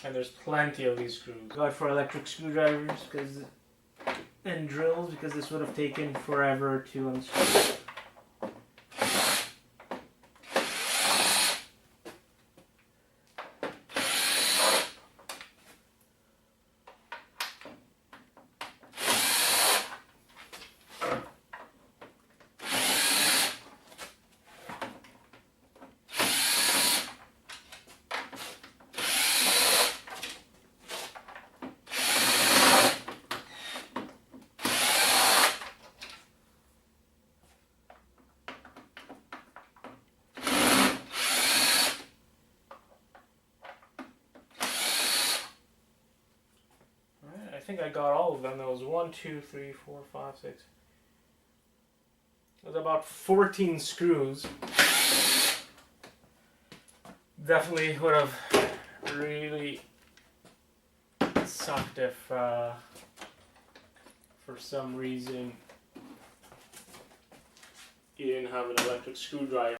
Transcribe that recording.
there's plenty of these screws. Got for electric screwdrivers and drills because this would have taken forever to unscrew. I think I got all of them. There was 1, 2, 3, 4, 5, 6. There's about 14 screws. Definitely would have really sucked if for some reason you didn't have an electric screwdriver.